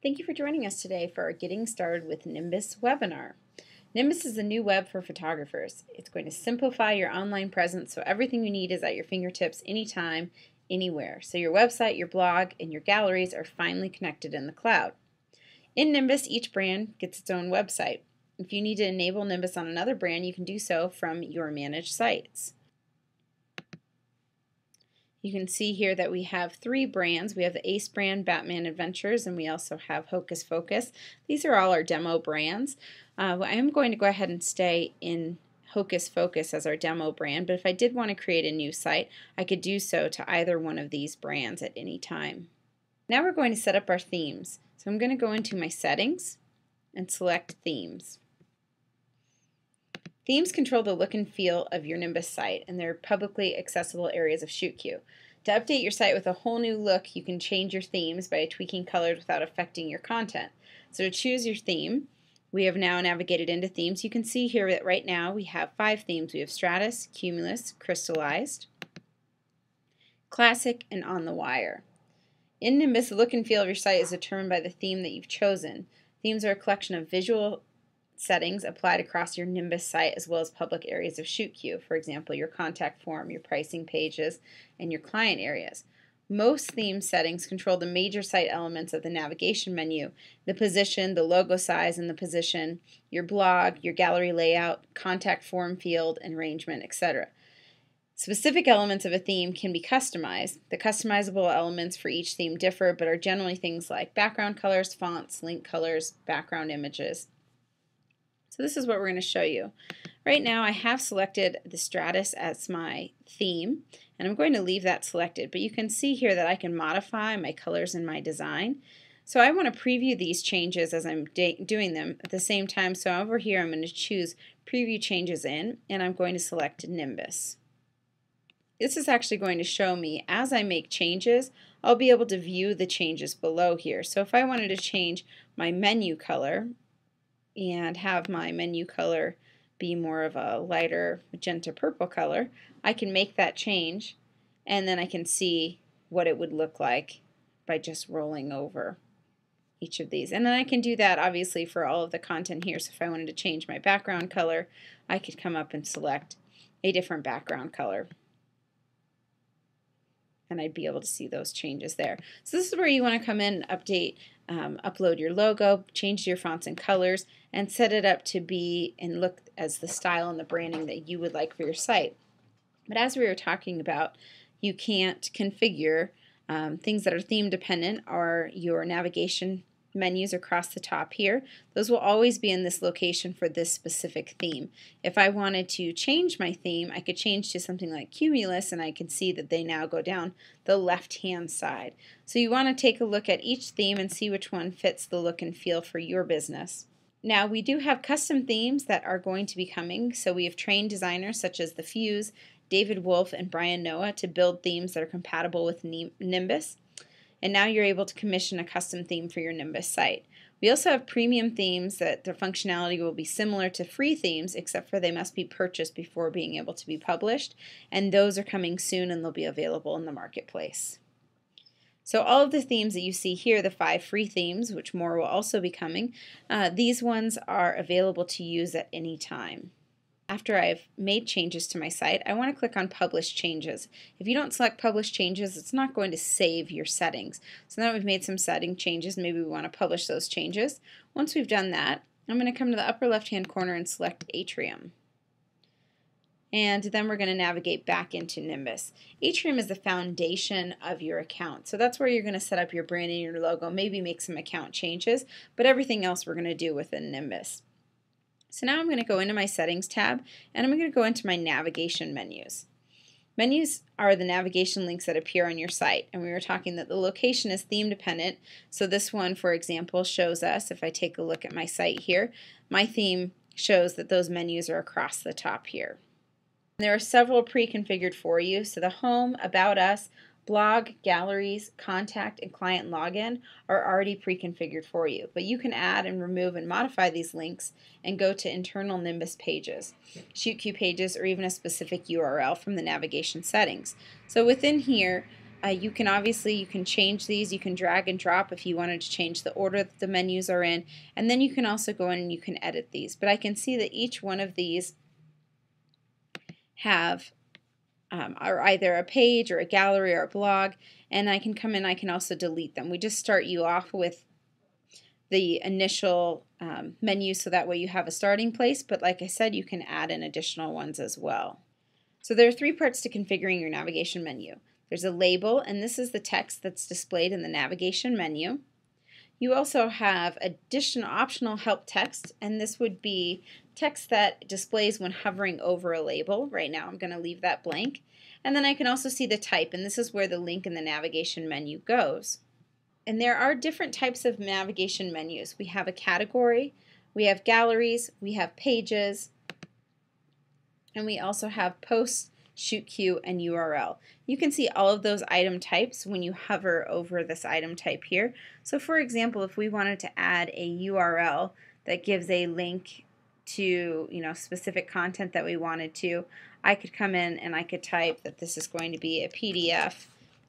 Thank you for joining us today for our Getting Started with Nimbus webinar. Nimbus is a new web for photographers. It's going to simplify your online presence so everything you need is at your fingertips anytime, anywhere. So your website, your blog, and your galleries are finally connected in the cloud. In Nimbus, each brand gets its own website. If you need to enable Nimbus on another brand, you can do so from your managed sites. You can see here that we have three brands. We have the Ace brand, Batman Adventures, and we also have Hocus Focus. These are all our demo brands. I am going to go ahead and stay in Hocus Focus as our demo brand, but if I did want to create a new site, I could do so to either one of these brands at any time. Now we're going to set up our themes. So I'm going to go into my settings and select themes. Themes control the look and feel of your Nimbus site, and they're publicly accessible areas of ShootQ. To update your site with a whole new look, you can change your themes by tweaking colors without affecting your content. So to choose your theme, we have now navigated into themes. You can see here that right now we have 5 themes. We have Stratus, Cumulus, Crystallized, Classic, and On the Wire. In Nimbus, the look and feel of your site is determined by the theme that you've chosen. Themes are a collection of visual settings applied across your Nimbus site as well as public areas of ShootQ, for example, your contact form, your pricing pages, and your client areas. Most theme settings control the major site elements of the navigation menu, the position, the logo size and the position, your blog, your gallery layout, contact form field, and arrangement, etc. Specific elements of a theme can be customized. The customizable elements for each theme differ, but are generally things like background colors, fonts, link colors, background images. So this is what we're going to show you. Right now I have selected the Stratus as my theme, and I'm going to leave that selected, but you can see here that I can modify my colors and my design. So I want to preview these changes as I'm doing them at the same time. So over here I'm going to choose Preview Changes In, and I'm going to select Nimbus. This is actually going to show me as I make changes, I'll be able to view the changes below here. So if I wanted to change my menu color and have my menu color be more of a lighter magenta purple color, I can make that change and then I can see what it would look like by just rolling over each of these. And then I can do that obviously for all of the content here. So if I wanted to change my background color, I could come up and select a different background color, and I'd be able to see those changes there. So this is where you want to come in and update, upload your logo, change your fonts and colors, and set it up to be and look as the style and the branding that you would like for your site. But as we were talking about, you can't configure things that are theme dependent or your navigation menus across the top here. Those will always be in this location for this specific theme. If I wanted to change my theme, I could change to something like Cumulus, and I can see that they now go down the left-hand side. So you want to take a look at each theme and see which one fits the look and feel for your business. Now we do have custom themes that are going to be coming, so we have trained designers such as The Fuse, David Wolf, and Brian Noah to build themes that are compatible with Nimbus. And now you're able to commission a custom theme for your Nimbus site. We also have premium themes that their functionality will be similar to free themes, except for they must be purchased before being able to be published, and those are coming soon and they'll be available in the marketplace. So all of the themes that you see here, the 5 free themes, which more will also be coming, these ones are available to use at any time. After I've made changes to my site, I want to click on Publish Changes. If you don't select Publish Changes, it's not going to save your settings. So now we've made some setting changes, maybe we want to publish those changes. Once we've done that, I'm going to come to the upper left-hand corner and select Atrium. And then we're going to navigate back into Nimbus. Atrium is the foundation of your account. So that's where you're going to set up your branding, your logo, maybe make some account changes, but everything else we're going to do within Nimbus. So now I'm going to go into my Settings tab, and I'm going to go into my navigation menus. Menus are the navigation links that appear on your site, and we were talking that the location is theme dependent. So this one, for example, shows us, if I take a look at my site here, my theme shows that those menus are across the top here. There are several pre-configured for you, so the Home, About Us, Blog, Galleries, Contact, and Client Login are already pre-configured for you, but you can add and remove and modify these links and go to internal Nimbus pages, ShootQ pages, or even a specific URL from the navigation settings. So within here, You can change these. You can drag and drop if you wanted to change the order that the menus are in, and then you can also go in and you can edit these. But I can see that each one of these have are either a page or a gallery or a blog, and I can come in, I can also delete them. We just start you off with the initial menu so that way you have a starting place, but like I said, you can add in additional ones as well. So there are three parts to configuring your navigation menu. There's a label, and this is the text that's displayed in the navigation menu. You also have additional optional help text, and this would be text that displays when hovering over a label. Right now I'm going to leave that blank. And then I can also see the type, and this is where the link in the navigation menu goes. And there are different types of navigation menus. We have a category, we have galleries, we have pages, and we also have posts, shoot queue, and URL. You can see all of those item types when you hover over this item type here. So for example, if we wanted to add a URL that gives a link to specific content that we wanted to, I could come in and I could type that this is going to be a PDF,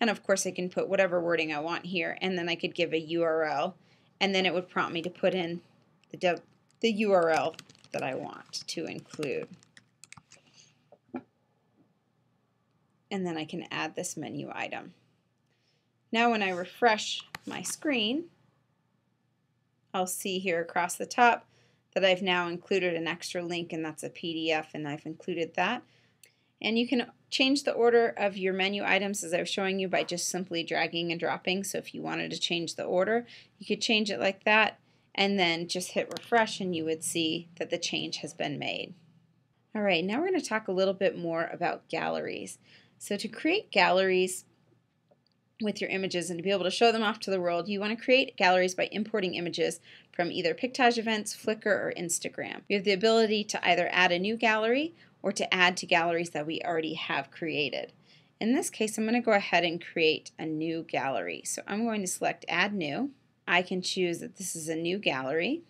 and of course I can put whatever wording I want here, and then I could give a URL, and then it would prompt me to put in the URL that I want to include. And then I can add this menu item. Now when I refresh my screen, I'll see here across the top that I've now included an extra link, and that's a PDF, and I've included that. And you can change the order of your menu items as I was showing you by just simply dragging and dropping. So if you wanted to change the order, you could change it like that, and then just hit refresh and you would see that the change has been made. All right, now we're going to talk a little bit more about galleries. So to create galleries with your images and to be able to show them off to the world, you want to create galleries by importing images from either Pictage events, Flickr, or Instagram. You have the ability to either add a new gallery or to add to galleries that we already have created. In this case, I'm going to go ahead and create a new gallery. So I'm going to select Add New. I can choose that this is a new gallery.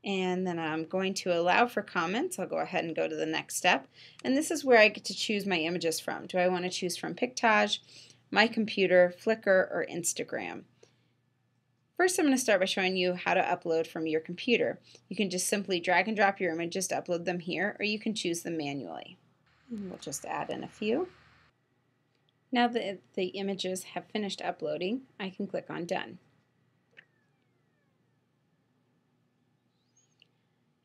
And then I'm going to allow for comments. I'll go ahead and go to the next step. And this is where I get to choose my images from. Do I want to choose from Pictage, My Computer, Flickr, or Instagram? First, I'm going to start by showing you how to upload from your computer. You can just simply drag and drop your images to upload them here, or you can choose them manually. And we'll just add in a few. Now that the images have finished uploading, I can click on Done.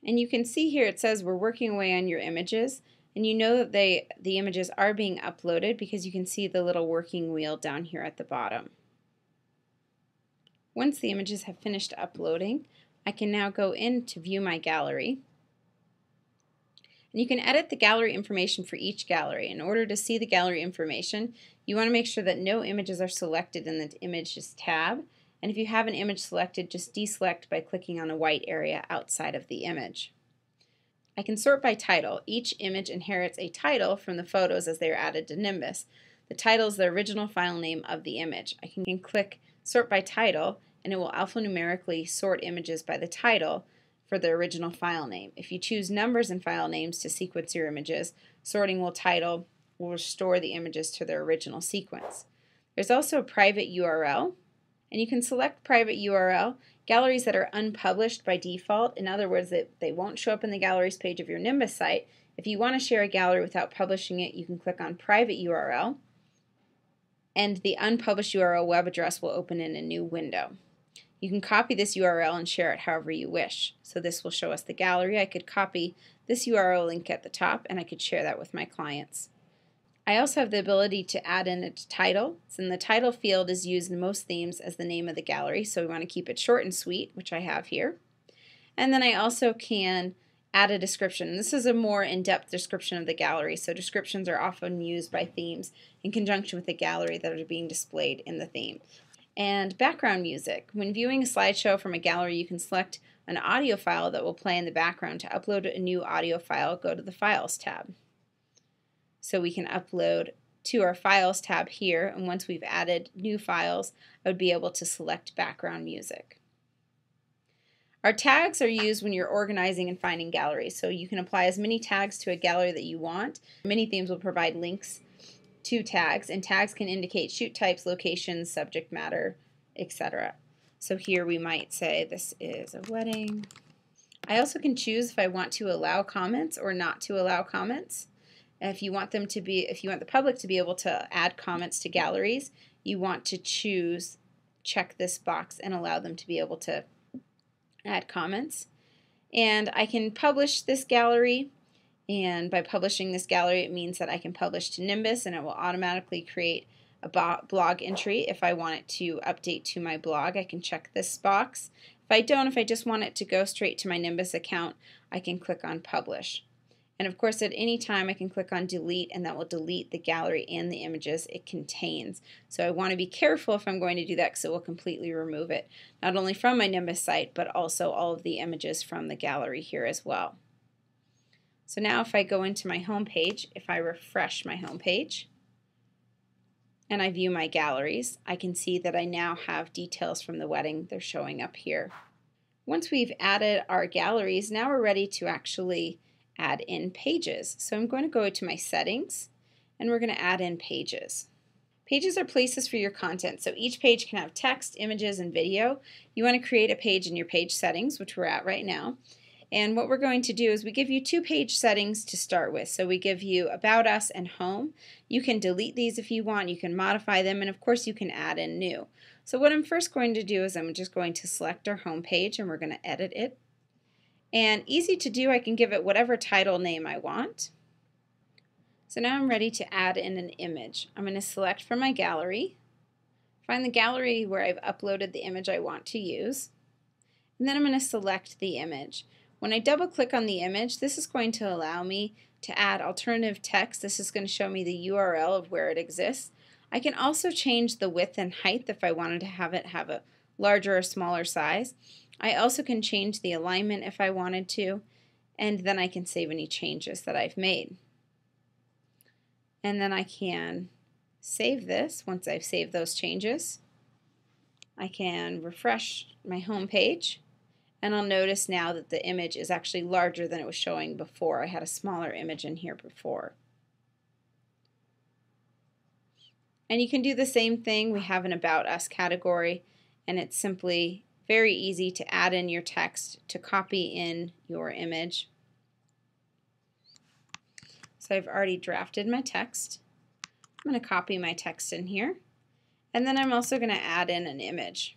And you can see here it says we're working away on your images, and you know that the images are being uploaded because you can see the little working wheel down here at the bottom. Once the images have finished uploading, I can now go in to view my gallery. And you can edit the gallery information for each gallery. In order to see the gallery information, you want to make sure that no images are selected in the Images tab. And if you have an image selected, just deselect by clicking on a white area outside of the image. I can sort by title. Each image inherits a title from the photos as they are added to Nimbus. The title is the original file name of the image. I can click Sort by Title, and it will alphanumerically sort images by the title for the original file name. If you choose numbers and file names to sequence your images, sorting will restore the images to their original sequence. There's also a private URL. And you can select private URL, galleries that are unpublished by default. In other words, they won't show up in the galleries page of your Nimbus site. If you want to share a gallery without publishing it, you can click on private URL, and the unpublished URL web address will open in a new window. You can copy this URL and share it however you wish. So this will show us the gallery. I could copy this URL link at the top, and I could share that with my clients. I also have the ability to add in a title. So in the title field is used in most themes as the name of the gallery, so we want to keep it short and sweet, which I have here. And then I also can add a description. This is a more in-depth description of the gallery, so descriptions are often used by themes in conjunction with the gallery that are being displayed in the theme. And background music. When viewing a slideshow from a gallery, you can select an audio file that will play in the background. To upload a new audio file, go to the Files tab. So we can upload to our Files tab here, and once we've added new files, I would be able to select background music. Our tags are used when you're organizing and finding galleries, so you can apply as many tags to a gallery that you want. Many themes will provide links 2 tags, and tags can indicate shoot types, locations, subject matter, etc. So here we might say this is a wedding. I also can choose if I want to allow comments or not to allow comments. If you want the public to be able to add comments to galleries, you want to check this box and allow them to be able to add comments. And I can publish this gallery, and by publishing this gallery it means that I can publish to Nimbus and it will automatically create a blog entry. If I want it to update to my blog, I can check this box. If I don't, if I just want it to go straight to my Nimbus account, I can click on Publish. And of course, at any time I can click on Delete, and that will delete the gallery and the images it contains. So I want to be careful if I'm going to do that, because it will completely remove it, not only from my Nimbus site, but also all of the images from the gallery here as well. So now if I go into my home page, if I refresh my home page, and I view my galleries, I can see that I now have details from the wedding. They're showing up here. Once we've added our galleries, now we're ready to actually add in pages. So I'm going to go to my settings, and we're going to add in pages. Pages are places for your content. So each page can have text, images, and video. You want to create a page in your page settings, which we're at right now. And what we're going to do is we give you 2 page settings to start with. So we give you About Us and Home. You can delete these if you want. You can modify them, and of course you can add in new. So what I'm first going to do is I'm just going to select our home page, and we're going to edit it. And easy to do, I can give it whatever title name I want. So now I'm ready to add in an image. I'm going to select from my gallery, find the gallery where I've uploaded the image I want to use, and then I'm going to select the image. When I double click on the image, this is going to allow me to add alternative text. This is going to show me the URL of where it exists. I can also change the width and height if I wanted to have it have a larger or smaller size. I also can change the alignment if I wanted to, and then I can save any changes that I've made. And then I can save this. Once I've saved those changes, I can refresh my home page, and I'll notice now that the image is actually larger than it was showing before. I had a smaller image in here before. And you can do the same thing. We have an About Us category, and it's simply very easy to add in your text, to copy in your image. So I've already drafted my text. I'm going to copy my text in here, and then I'm also going to add in an image.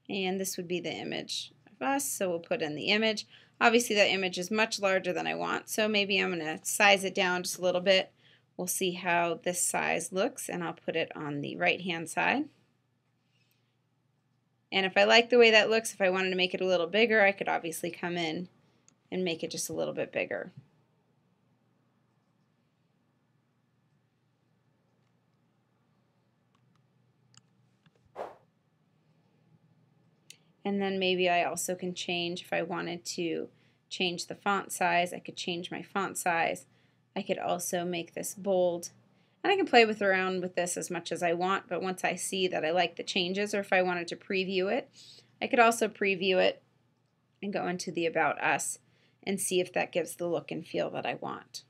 And this would be the image of us, so we'll put in the image. Obviously that image is much larger than I want, so maybe I'm going to size it down just a little bit. We'll see how this size looks, and I'll put it on the right hand side. And if I like the way that looks, if I wanted to make it a little bigger, I could obviously come in and make it just a little bit bigger. And then maybe I also can change, if I wanted to change the font size, I could change my font size. I could also make this bold. And I can play around with this as much as I want, but once I see that I like the changes, or if I wanted to preview it, I could also preview it and go into the About Us and see if that gives the look and feel that I want.